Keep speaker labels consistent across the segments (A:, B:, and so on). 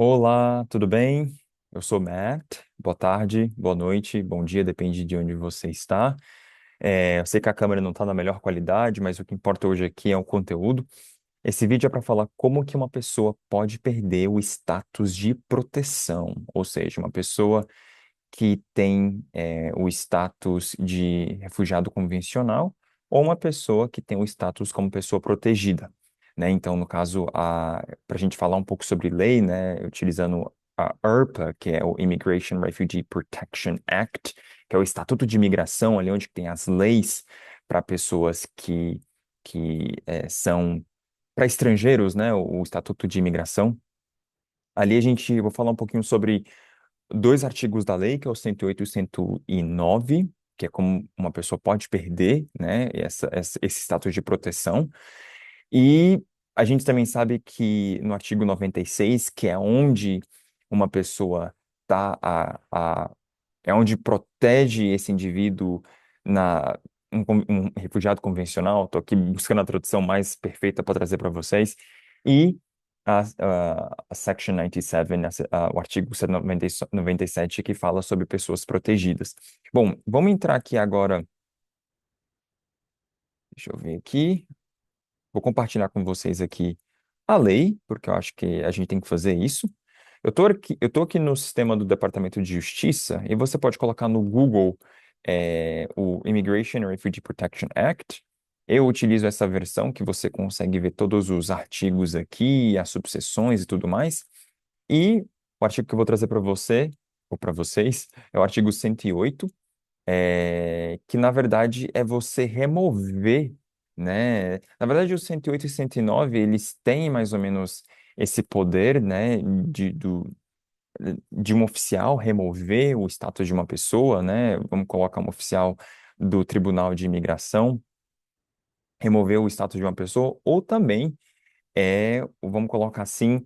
A: Olá, tudo bem? Eu sou Matt. Boa tarde, boa noite, bom dia, depende de onde você está. Eu sei que a câmera não está na melhor qualidade, mas o que importa hoje aqui é o conteúdo. Esse vídeo é para falar como que uma pessoa pode perder o status de proteção, ou seja, uma pessoa que tem o status de refugiado convencional ou uma pessoa que tem o status como pessoa protegida, né? Então, no caso, para a gente falar um pouco sobre lei, né, utilizando a IRPA, que é o Immigration Refugee Protection Act, que é o Estatuto de Imigração, ali onde tem as leis para pessoas que são para estrangeiros, né, o Estatuto de Imigração. Ali a gente, vou falar um pouquinho sobre dois artigos da lei, que é o 108 e o 109, que é como uma pessoa pode perder, né, esse status de proteção. E a gente também sabe que no artigo 96, que é onde uma pessoa tá é onde protege esse indivíduo na um refugiado convencional. Estou aqui buscando a tradução mais perfeita para trazer para vocês. E a Section 97, o artigo 97, que fala sobre pessoas protegidas. Bom, vamos entrar aqui agora. Deixa eu ver aqui. Vou compartilhar com vocês aqui a lei, porque eu acho que a gente tem que fazer isso. Eu tô aqui no sistema do Departamento de Justiça e você pode colocar no Google o Immigration and Refugee Protection Act. Eu utilizo essa versão que você consegue ver todos os artigos aqui, as subseções e tudo mais. E o artigo que eu vou trazer para você, ou para vocês, é o artigo 108, que na verdade é você remover, né? Na verdade, os 108 e 109, eles têm mais ou menos esse poder, né, de um oficial remover o status de uma pessoa, né? Vamos colocar um oficial do Tribunal de Imigração remover o status de uma pessoa, ou também vamos colocar assim,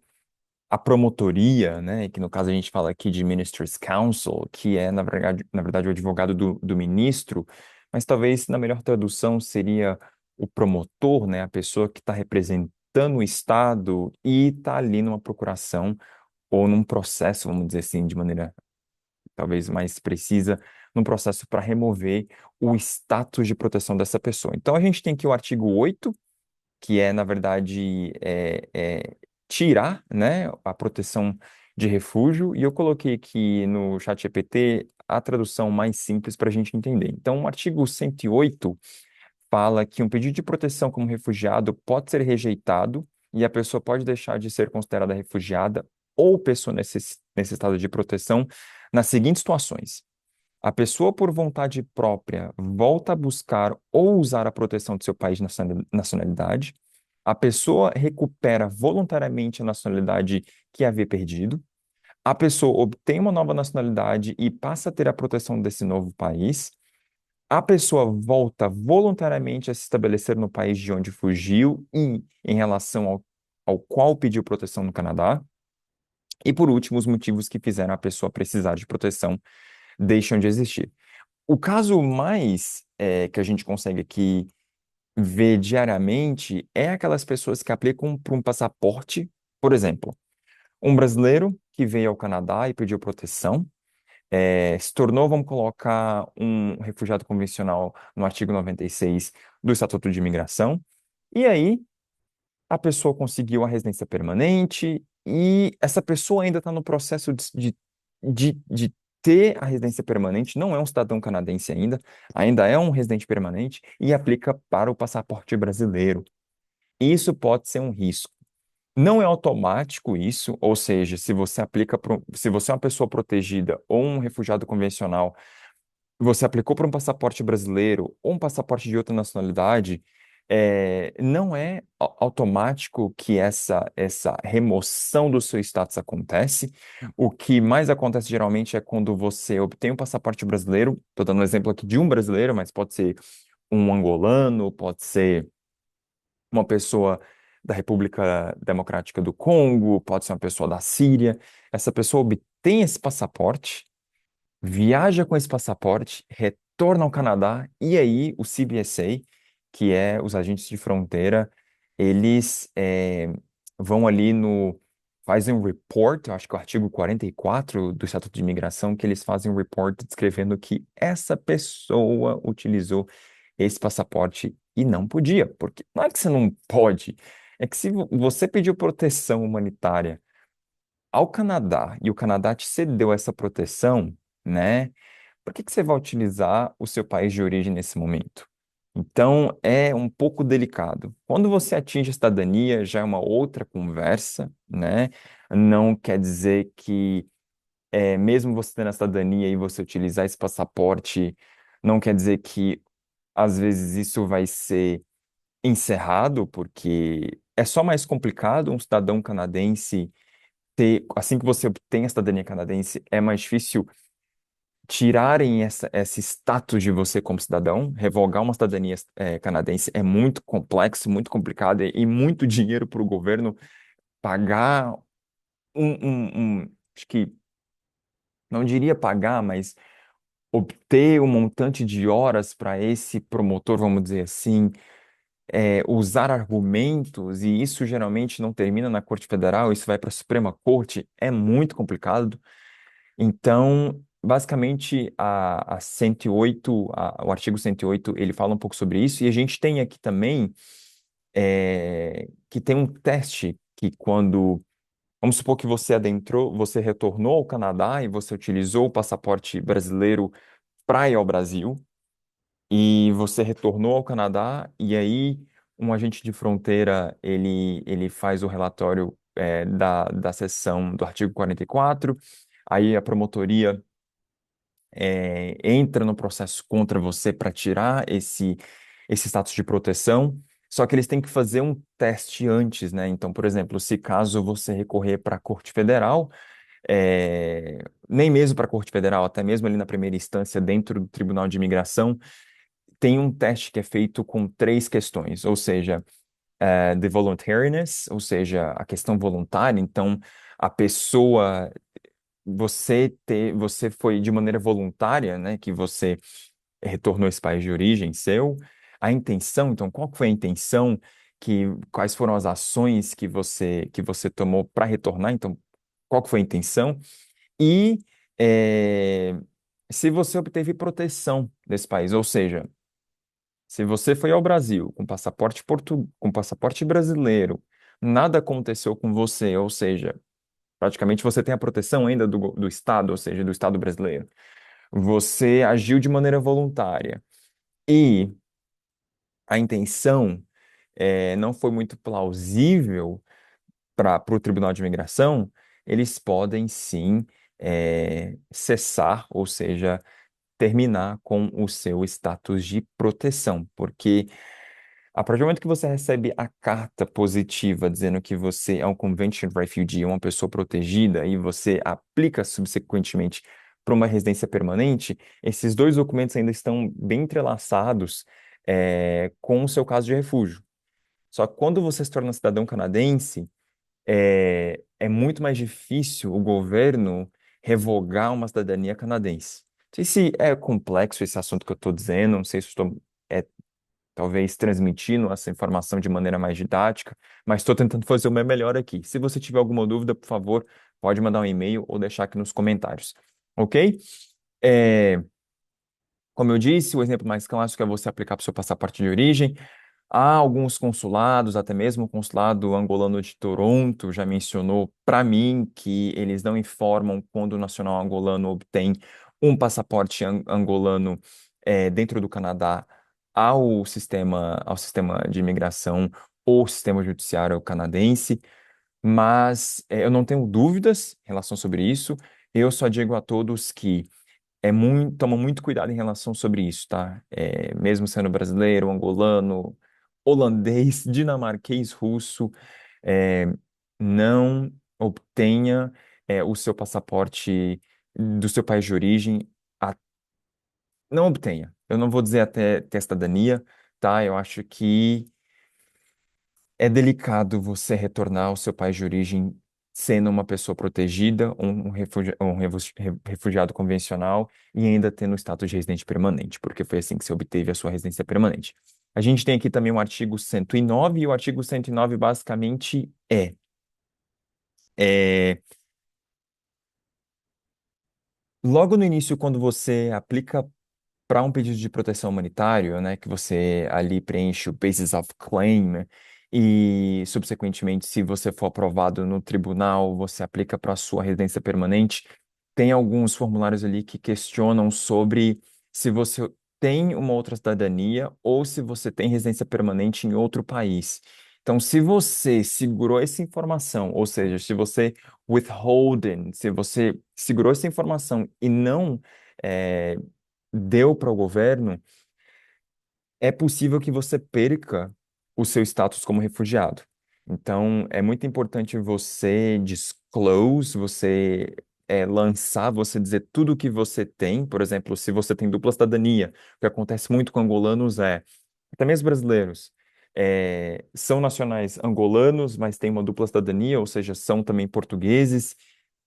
A: a promotoria, né, que no caso a gente fala aqui de Minister's Counsel, que é, na verdade, o advogado do ministro, mas talvez na melhor tradução seria o promotor, né, a pessoa que está representando o Estado e está ali numa procuração ou num processo, vamos dizer assim, de maneira talvez mais precisa, num processo para remover o status de proteção dessa pessoa. Então a gente tem aqui o artigo 8, que é, na verdade, tirar, né, a proteção de refúgio, e eu coloquei aqui no chat GPT a tradução mais simples para a gente entender. Então, o artigo 108 fala que um pedido de proteção como refugiado pode ser rejeitado e a pessoa pode deixar de ser considerada refugiada ou pessoa nesse estado de proteção nas seguintes situações. A pessoa, por vontade própria, volta a buscar ou usar a proteção de seu país de nacionalidade. A pessoa recupera voluntariamente a nacionalidade que havia perdido. A pessoa obtém uma nova nacionalidade e passa a ter a proteção desse novo país. A pessoa volta voluntariamente a se estabelecer no país de onde fugiu e em relação ao qual pediu proteção no Canadá. E, por último, os motivos que fizeram a pessoa precisar de proteção deixam de existir. O caso mais que a gente consegue aqui ver diariamente é aquelas pessoas que aplicam para um passaporte, por exemplo, um brasileiro que veio ao Canadá e pediu proteção, se tornou, vamos colocar, um refugiado convencional no artigo 96 do Estatuto de Imigração, e aí a pessoa conseguiu a residência permanente e essa pessoa ainda está no processo de ter a residência permanente, não é um cidadão canadense ainda é um residente permanente e aplica para o passaporte brasileiro. Isso pode ser um risco. Não é automático isso, ou seja, se você é uma pessoa protegida ou um refugiado convencional, você aplicou para um passaporte brasileiro ou um passaporte de outra nacionalidade, não é automático que essa remoção do seu status acontece. O que mais acontece geralmente é quando você obtém um passaporte brasileiro. Estou dando um exemplo aqui de um brasileiro, mas pode ser um angolano, pode ser uma pessoa da República Democrática do Congo, pode ser uma pessoa da Síria. Essa pessoa obtém esse passaporte, viaja com esse passaporte, retorna ao Canadá e aí o CBSA, que é os agentes de fronteira, eles vão ali fazem um report, eu acho que é o artigo 44 do Estatuto de Imigração, que eles fazem um report descrevendo que essa pessoa utilizou esse passaporte e não podia, porque não é que você não pode, é que se você pediu proteção humanitária ao Canadá e o Canadá te cedeu essa proteção, né? Por que que você vai utilizar o seu país de origem nesse momento? Então, é um pouco delicado. Quando você atinge a cidadania, já é uma outra conversa, né? Não quer dizer que, mesmo você tendo a cidadania e você utilizar esse passaporte, não quer dizer que, às vezes, isso vai ser encerrado, porque é só mais complicado um cidadão canadense ter, assim que você obtém a cidadania canadense, é mais difícil tirarem esse status de você como cidadão, revogar uma cidadania canadense é muito complexo, muito complicado e muito dinheiro para o governo pagar acho que não diria pagar, mas obter um montante de horas para esse promotor, vamos dizer assim, usar argumentos, e isso geralmente não termina na Corte Federal, isso vai para a Suprema Corte, é muito complicado. Então, basicamente, a 108, o artigo 108, ele fala um pouco sobre isso, e a gente tem aqui também que tem um teste que quando, vamos supor que você adentrou, você retornou ao Canadá e você utilizou o passaporte brasileiro para ir ao Brasil, e você retornou ao Canadá, e aí um agente de fronteira, ele faz o relatório da seção do artigo 44, aí a promotoria entra no processo contra você para tirar esse status de proteção, só que eles têm que fazer um teste antes, né? Então, por exemplo, se caso você recorrer para a Corte Federal, nem mesmo para a Corte Federal, até mesmo ali na primeira instância, dentro do Tribunal de Imigração, tem um teste que é feito com três questões, ou seja, the voluntariness, ou seja, a questão voluntária, então a pessoa você foi de maneira voluntária, né, que você retornou a esse país de origem seu, a intenção, então, qual que foi a intenção, quais foram as ações que você tomou para retornar, então, qual que foi a intenção, e eh, se você obteve proteção desse país, ou seja, se você foi ao Brasil com passaporte brasileiro, nada aconteceu com você, ou seja, praticamente você tem a proteção ainda do Estado, ou seja, do Estado brasileiro. Você agiu de maneira voluntária e a intenção não foi muito plausível para o Tribunal de Imigração, eles podem sim cessar, ou seja, terminar com o seu status de proteção, porque a partir do momento que você recebe a carta positiva dizendo que você é um convention refugee, uma pessoa protegida, e você aplica subsequentemente para uma residência permanente, esses dois documentos ainda estão bem entrelaçados com o seu caso de refúgio. Só que quando você se torna cidadão canadense, é muito mais difícil o governo revogar uma cidadania canadense. Não sei se é complexo esse assunto que eu estou dizendo, não sei se estou é, talvez transmitindo essa informação de maneira mais didática, mas estou tentando fazer o meu melhor aqui. Se você tiver alguma dúvida, por favor, pode mandar um e-mail ou deixar aqui nos comentários, ok? É, como eu disse, o exemplo mais clássico é você aplicar para o seu passaporte de origem. Há alguns consulados, até mesmo o consulado angolano de Toronto já mencionou para mim que eles não informam quando o nacional angolano obtém um passaporte angolano dentro do Canadá ao sistema de imigração ou sistema judiciário canadense, mas eu não tenho dúvidas em relação sobre isso. Eu só digo a todos que toma muito cuidado em relação sobre isso, tá? Mesmo sendo brasileiro, angolano, holandês, dinamarquês, russo, é, não obtenha o seu passaporte do seu país de origem, a- não obtenha. Eu não vou dizer até ter cidadania, tá? Eu acho que é delicado você retornar ao seu país de origem sendo uma pessoa protegida, um refugiado convencional e ainda tendo o status de residente permanente, porque foi assim que você obteve a sua residência permanente. A gente tem aqui também o artigo 109, e o artigo 109 basicamente É, logo no início, quando você aplica para um pedido de proteção humanitária, né, que você ali preenche o basis of claim, né, e subsequentemente, se você for aprovado no tribunal, você aplica para a sua residência permanente, tem alguns formulários ali que questionam sobre se você tem uma outra cidadania ou se você tem residência permanente em outro país. Então, se você segurou essa informação, ou seja, se você withholding, se você segurou essa informação e não eh, deu para o governo, é possível que você perca o seu status como refugiado. Então, é muito importante você disclose, você lançar, você dizer tudo o que você tem. Por exemplo, se você tem dupla cidadania, o que acontece muito com angolanos até mesmo brasileiros, são nacionais angolanos, mas têm uma dupla cidadania, ou seja, são também portugueses,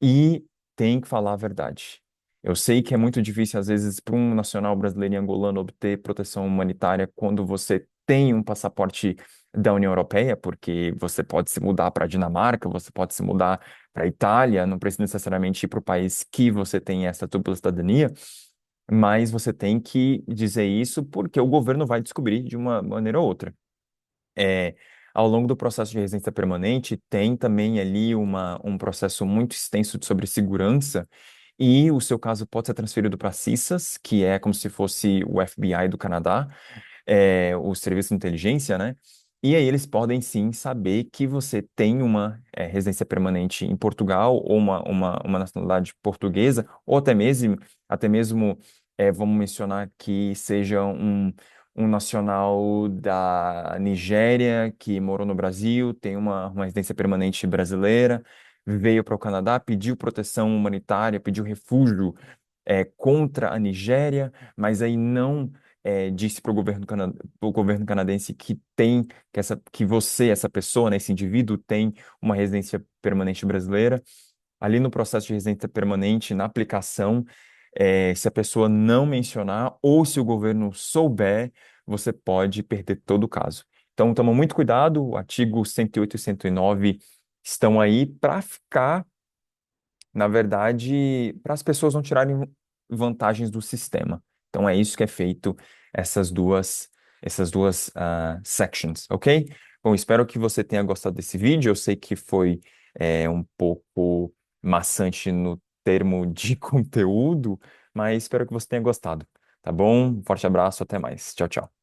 A: e têm que falar a verdade. Eu sei que é muito difícil, às vezes, para um nacional brasileiro e angolano obter proteção humanitária quando você tem um passaporte da União Europeia, porque você pode se mudar para a Dinamarca, você pode se mudar para a Itália, não precisa necessariamente ir para o país que você tem essa dupla cidadania, mas você tem que dizer isso porque o governo vai descobrir de uma maneira ou outra. É, ao longo do processo de residência permanente, tem também ali um processo muito extenso sobre segurança, e o seu caso pode ser transferido para CISAS, que é como se fosse o FBI do Canadá, o serviço de inteligência, né? E aí eles podem sim saber que você tem uma residência permanente em Portugal, ou uma nacionalidade portuguesa, ou até mesmo vamos mencionar que seja um nacional da Nigéria que morou no Brasil, tem uma residência permanente brasileira, veio para o Canadá, pediu proteção humanitária, pediu refúgio contra a Nigéria, mas aí não disse para o governo canadense que tem que você, essa pessoa, né, esse indivíduo tem uma residência permanente brasileira. Ali no processo de residência permanente, na aplicação, se a pessoa não mencionar ou se o governo souber, você pode perder todo o caso. Então, toma muito cuidado, o artigo 108 e 109 estão aí para ficar, na verdade, para as pessoas não tirarem vantagens do sistema. Então, é isso que é feito essas duas sections, ok? Bom, espero que você tenha gostado desse vídeo. Eu sei que foi um pouco maçante no termo de conteúdo, mas espero que você tenha gostado, tá bom? Um forte abraço, até mais. Tchau, tchau.